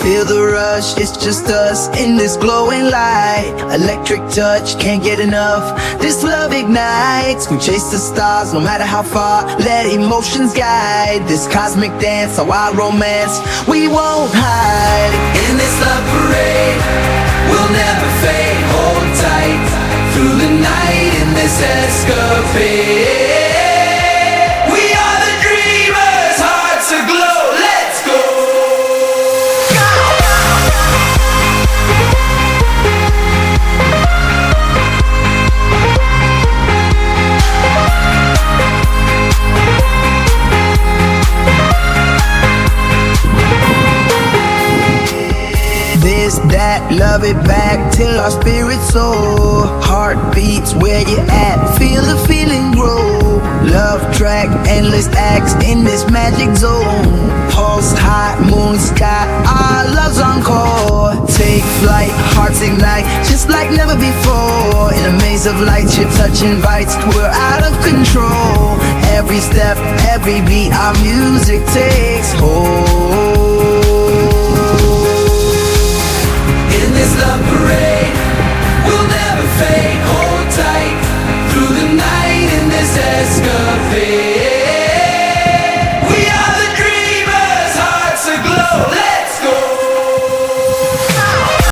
Feel the rush, it's just us in this glowing light. Electric touch, can't get enough. This love ignites, we chase the stars no matter how far. Let emotions guide this cosmic dance, a wild romance we won't hide. In this love parade, we'll never fade. Hold tight through the night in this escapade. We are the dreamers, hearts aglow. Let's go. This, that, love it back till our spirits soar. Heartbeats where you at, feel the feeling grow. Love track, endless acts in this magic zone. Pulse high, moon sky, our love's on call. Take flight, hearts ignite, just like never before. In a maze of lights, your touch invites, we're out of control. Every step, every beat, our music takes hold. In this love parade, we'll never fade. Hold tight through the night in this escapade.